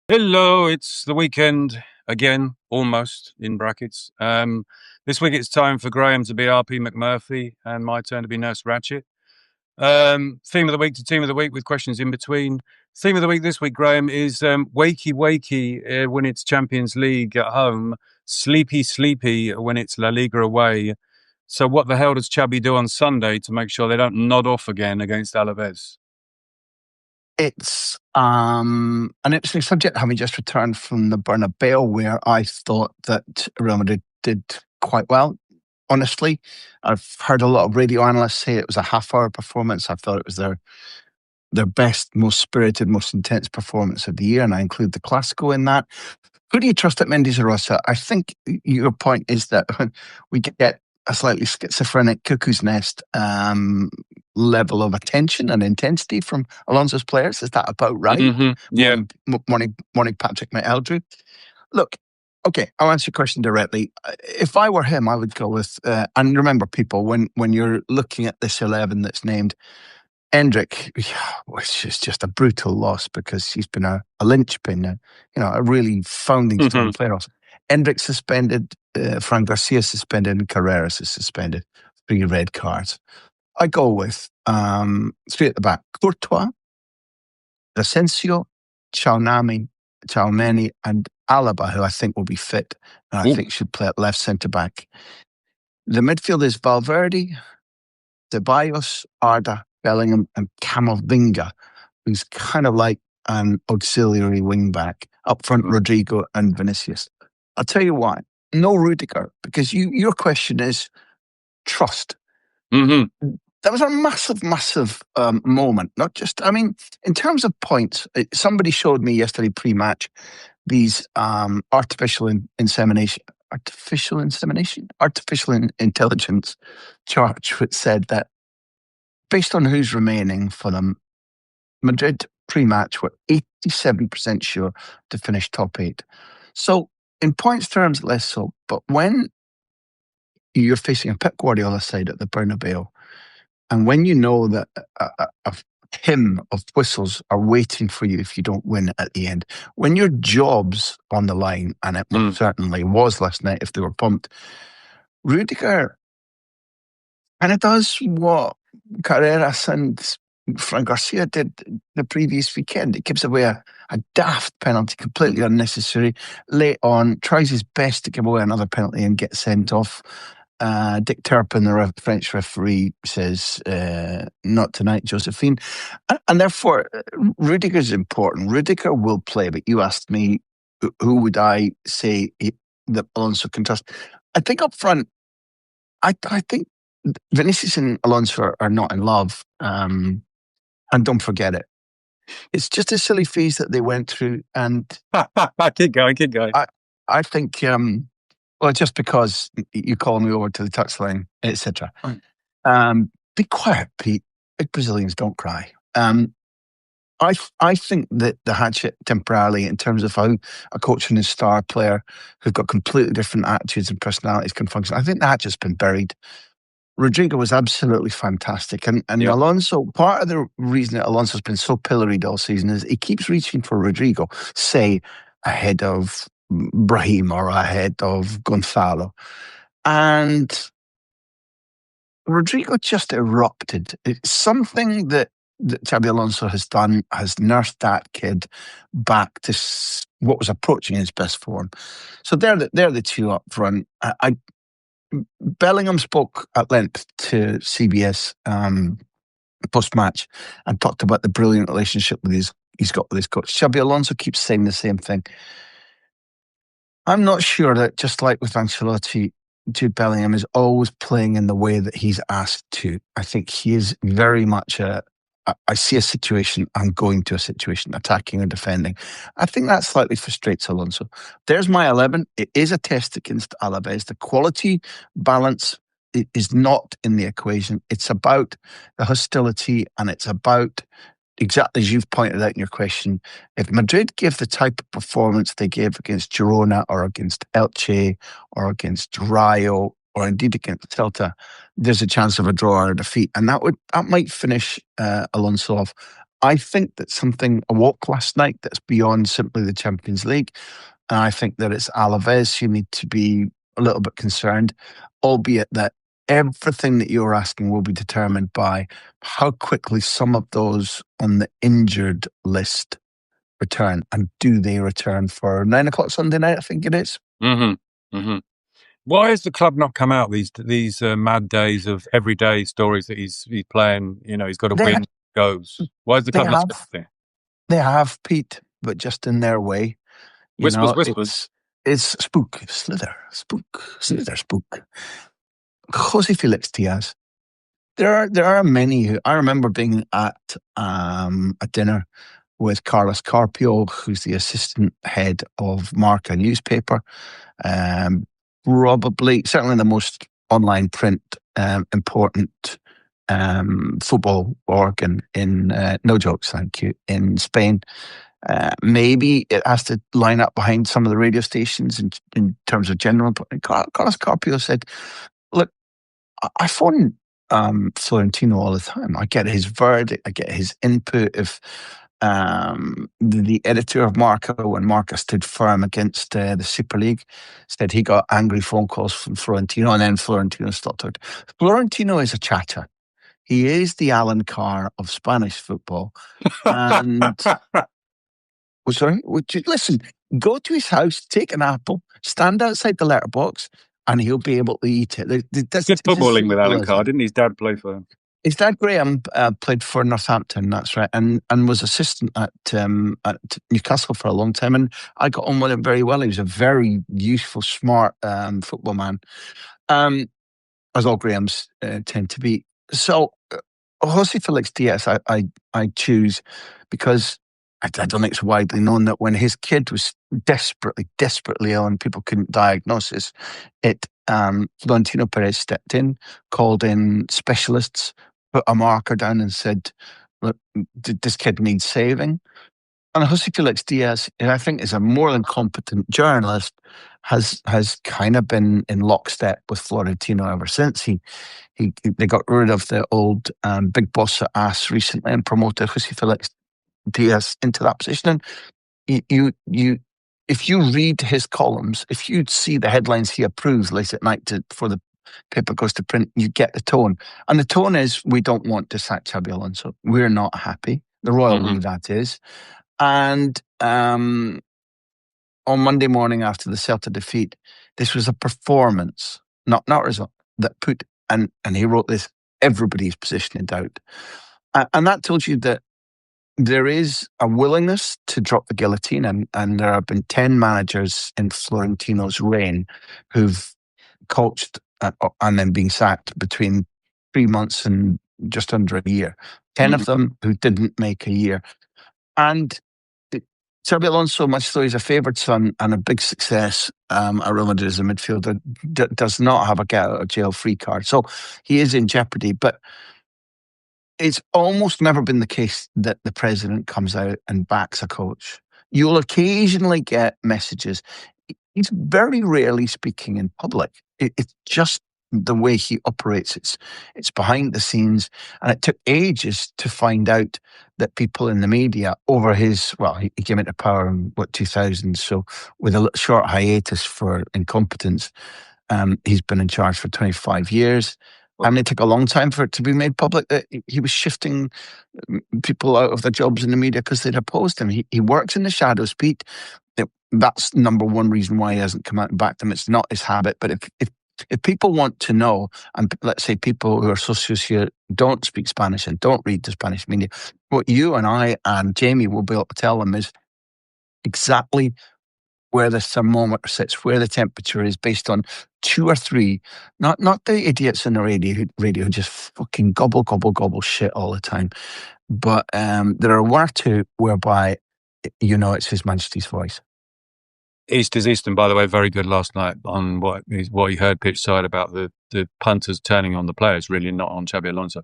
Hello, it's the weekend again, almost in brackets. This week it's time for Graham to be RP McMurphy and my turn to be Nurse Ratchet. Theme of the week to team of the week with questions in between. Theme of the week this week, Graham, is wakey wakey when it's Champions League at home, sleepy sleepy when it's La Liga away. So what the hell does Xabi do on Sunday to make sure they don't nod off again against Alaves? It's an interesting subject, having just returned from the Bernabeu, where I thought that Real Madrid did quite well. Honestly, I've heard a lot of radio analysts say it was a half-hour performance. I thought it was their best, most spirited, most intense performance of the year, and I include the Clásico in that. Who do you trust at Mendes-Rosa? I think your point is that we get a slightly schizophrenic cuckoo's nest level of attention and intensity from Alonso's players. Is that about right? Mm-hmm. Yeah. Morning, Patrick McElderry. Look, okay, I'll answer your question directly. If I were him, I would go with, and remember people, when you're looking at this 11 that's named, Endrick, which is just a brutal loss because he's been a linchpin, a really founding stone player. Also. Endrick suspended, Fran Garcia suspended, and Carreras is suspended. 3 red cards. I go with 3 at the back: Courtois, Asensio, Chaumeni, and Alaba, who I think will be fit and I think should play at left centre back. The midfield is Valverde, Ceballos, Arda, Bellingham, and Camavinga, who's kind of like an auxiliary wing back. Up front, Rodrigo and Vinicius. I'll tell you why. No Rudiger, because your question is trust. Mm-hmm. That was a massive moment. Not just, in terms of points, somebody showed me yesterday pre-match these artificial intelligence charts, which said that based on who's remaining for them, Madrid pre-match were 87% sure to finish top 8. So in points terms, less so. But when you're facing a Pep Guardiola side at the Bernabeu, and when you know that a hymn of whistles are waiting for you if you don't win at the end, when your job's on the line, and it most certainly was last night if they were pumped, Rudiger kind of does what Carreras and Fran Garcia did the previous weekend. It gives away a daft penalty, completely unnecessary. Late on, tries his best to give away another penalty and get sent off. Dick Turpin, the French referee, says, not tonight, Josephine. And therefore, Rudiger's important. Rudiger will play, but you asked me, who would I say that Alonso can trust? I think up front, I think Vinicius and Alonso are not in love. And don't forget it. It's just a silly phase that they went through. And Keep going. I think... well, just because you call me over to the touchline, etc. Be quiet, Pete. Big Brazilians don't cry. I think that the hatchet temporarily, in terms of how a coach and a star player who've got completely different attitudes and personalities can function, I think the hatchet's been buried. Rodrigo was absolutely fantastic. And Alonso, part of the reason that Alonso's been so pilloried all season is he keeps reaching for Rodrigo, say, ahead of Brahim or ahead of Gonzalo. And Rodrigo just erupted. It's something that Xabi Alonso has done, has nursed that kid back to what was approaching his best form. So they're the 2 up front. Bellingham spoke at length to CBS post-match and talked about the brilliant relationship he's got with his coach. Xabi Alonso keeps saying the same thing. I'm not sure that, just like with Ancelotti, Jude Bellingham is always playing in the way that he's asked to. I think he is very much I see a situation, I'm going to a situation, attacking or defending. I think that slightly frustrates Alonso. There's my 11. It is a test against Alaves. The quality balance is not in the equation. It's about the hostility, and it's about, exactly as you've pointed out in your question, if Madrid give the type of performance they gave against Girona or against Elche or against Rayo or indeed against Celta, there's a chance of a draw or a defeat. And that might finish Alonso off. I think that something awoke last night that's beyond simply the Champions League. And I think that it's Alaves who need to be a little bit concerned, albeit that everything that you're asking will be determined by how quickly some of those on the injured list return. And do they return for 9 o'clock Sunday night? I think it is. Mm-hmm. Mm-hmm. Why has the club not come out these mad days of everyday stories that he's playing? You know, he's got to They, win, goes. Why has the they club not said have, anything? they have, Pete, but just in their way. You Whispers, know, whispers. it's spook, slither, spook. Jose Felix Diaz. There are many who I remember being at a dinner with Carlos Carpio, who's the assistant head of Marca newspaper. Um, Probably, certainly the most online print important football organ in no jokes, thank you, in Spain. Maybe it has to line up behind some of the radio stations in terms of general. Carlos Carpio said, "Look, I phone Florentino all the time. I get his verdict. I get his input. If the editor of Marca, when Marca stood firm against the Super League, said he got angry phone calls from Florentino, and then Florentino stopped it. Florentino is a chatter. He is the Alan Carr of Spanish football, and." Oh, sorry, would you listen? Go to his house, take an apple, stand outside the letterbox, and he'll be able to eat it. That's Good it's as footballing with simple Alan as Carr. that. Didn't his dad play for him? His dad Graham played for Northampton. That's right, and was assistant at Newcastle for a long time. And I got on with him very well. He was a very useful, smart football man. As all Grahams tend to be. So, Jose Felix Diaz, I choose because I don't think it's widely known that when his kid was desperately ill and people couldn't diagnose it, Florentino Perez stepped in, called in specialists, put a marker down and said, look, this kid needs saving. And Jose Felix Diaz, I think, is a more than competent journalist, has kind of been in lockstep with Florentino ever since they got rid of the old big boss ass recently and promoted Jose Felix Diaz into that position. And if you read his columns, if you see the headlines he approves late at night before the paper goes to print, you get the tone. And the tone is, we don't want to sack Xabi Alonso. We're not happy. The royal we, that is. And on Monday morning after the Celta defeat, this was a performance, not a result, that put, and he wrote this, everybody's position in doubt. And that tells you that there is a willingness to drop the guillotine, and there have been 10 managers in Florentino's reign who've coached and then being sacked between 3 months and just under a year. 10 of them who didn't make a year. And Xabi Alonso, much though he's a favoured son and a big success at Real Madrid as a midfielder, does not have a get out of jail free card. So he is in jeopardy. But it's almost never been the case that the president comes out and backs a coach. You'll occasionally get messages. He's very rarely speaking in public. It's just the way he operates. It's behind the scenes, and it took ages to find out that people in the media over he came into power in 2000, so with a short hiatus for incompetence, he's been in charge for 25 years. And it took a long time for it to be made public that he was shifting people out of their jobs in the media because they'd opposed him. He works in the shadows, Pete. That's number one reason why he hasn't come out and backed them. It's not his habit. But if people want to know, and let's say people who are socios here don't speak Spanish and don't read the Spanish media, what you and I and Jamie will be able to tell them is exactly where the thermometer sits, where the temperature is, based on 2 or 3, not the idiots in the radio who just fucking gobble shit all the time. But there are 1 or 2 whereby it's His Majesty's voice. East is Eastern, by the way, very good last night on what he heard pitch side about the punters turning on the players, really not on Xabi Alonso.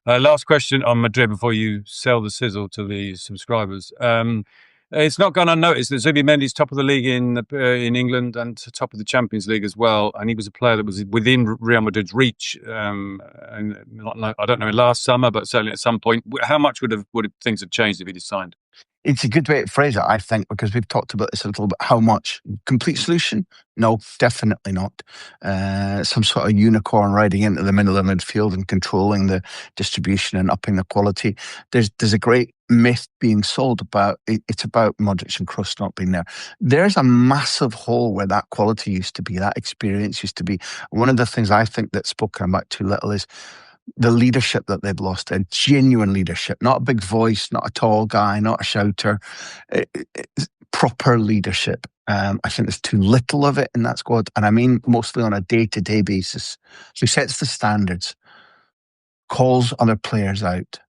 Last question on Madrid before you sell the sizzle to the subscribers. It's not gone unnoticed that Zubimendi's top of the league in England and top of the Champions League as well, and he was a player that was within Real Madrid's reach. And I don't know last summer, but certainly at some point. How much would things have changed if he'd signed? It's a good way to phrase it, I think, because we've talked about this a little bit. How much? Complete solution? No, definitely not. Some sort of unicorn riding into the middle of midfield and controlling the distribution and upping the quality. There's a great myth being sold about it's about Modric and Kroos not being there. There's a massive hole where that quality used to be, that experience used to be. One of the things I think that's spoken about too little is the leadership that they've lost, a genuine leadership, not a big voice, not a tall guy, not a shouter, proper leadership. I think there's too little of it in that squad. And I mean mostly on a day-to-day basis. So he sets the standards, calls other players out.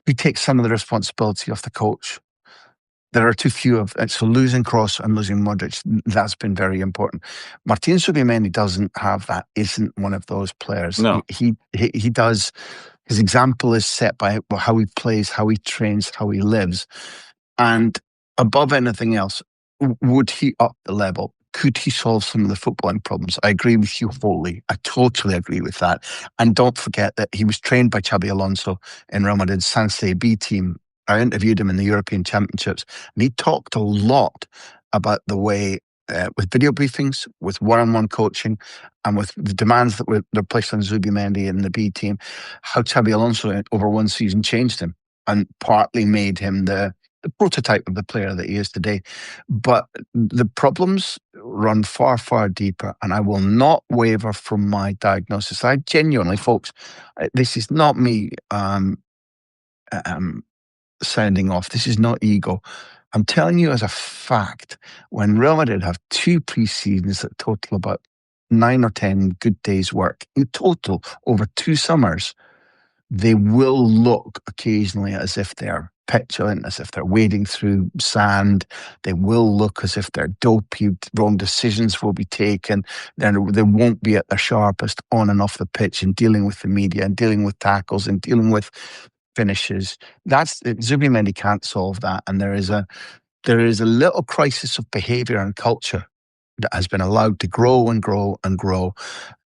He takes some of the responsibility off the coach. There are too few of it. So losing Kroos and losing Modric, that's been very important. Martin Zubimendi doesn't have that, isn't one of those players. No. He does, his example is set by how he plays, how he trains, how he lives. And above anything else, would he up the level? Could he solve some of the footballing problems? I agree with you wholly. I totally agree with that. And don't forget that he was trained by Xabi Alonso in Real Madrid's Sanse B team. I interviewed him in the European Championships, and he talked a lot about the way, with video briefings, with one-on-one coaching, and with the demands that were placed on Zubimendi and the B team, how Xabi Alonso over one season changed him and partly made him the prototype of the player that he is today. But the problems run far, far deeper, and I will not waver from my diagnosis. I genuinely, folks, this is not me sounding off. This is not ego. I'm telling you as a fact, when Real Madrid have 2 pre-seasons that total about 9 or 10 good days' work, in total over 2 summers, they will look occasionally as if they're petulant, as if they're wading through sand. They will look as if they're dopey, wrong decisions will be taken. Then they won't be at their sharpest on and off the pitch and dealing with the media and dealing with tackles and dealing with finishes. Zubimendi can't solve that, and there is a little crisis of behaviour and culture that has been allowed to grow and grow and grow.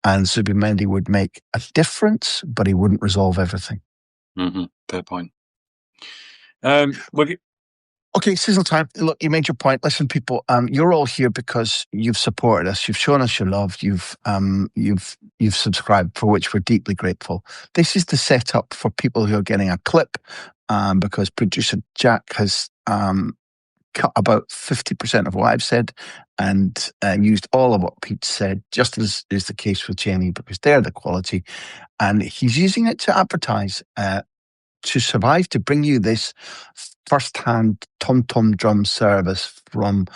And Zubimendi would make a difference, but he wouldn't resolve everything. Mm-hmm. Fair point. Okay, sizzle time. Look, you made your point. Listen, people, you're all here because you've supported us. You've shown us your love. You've subscribed, for which we're deeply grateful. This is the setup for people who are getting a clip, because producer Jack has cut about 50% of what I've said and used all of what Pete said, just as is the case with Jamie, because they're the quality. And he's using it to advertise, to survive, to bring you this first-hand tom-tom drum service from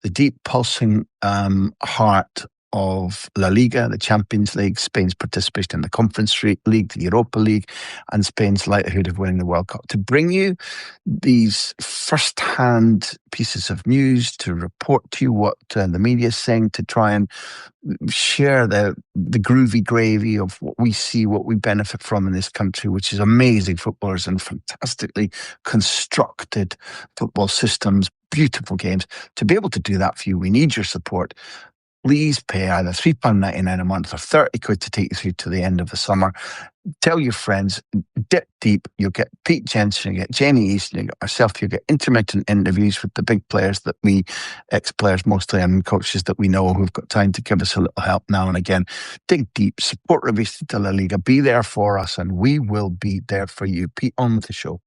the deep pulsing heart of La Liga, the Champions League, Spain's participation in the Conference League, the Europa League, and Spain's likelihood of winning the World Cup. To bring you these first-hand pieces of news, to report to you what the media is saying, to try and share the groovy gravy of what we see, what we benefit from in this country, which is amazing footballers and fantastically constructed football systems, beautiful games. To be able to do that for you, we need your support. Please pay either £3.99 a month or 30 quid to take you through to the end of the summer. Tell your friends, dip deep. You'll get Pete Jensen, you'll get Jamie Easton, you'll get myself, you'll get intermittent interviews with the big players that we, ex-players mostly, and coaches that we know who've got time to give us a little help now and again. Dig deep, support Revista de la Liga, be there for us, and we will be there for you. Pete, on with the show.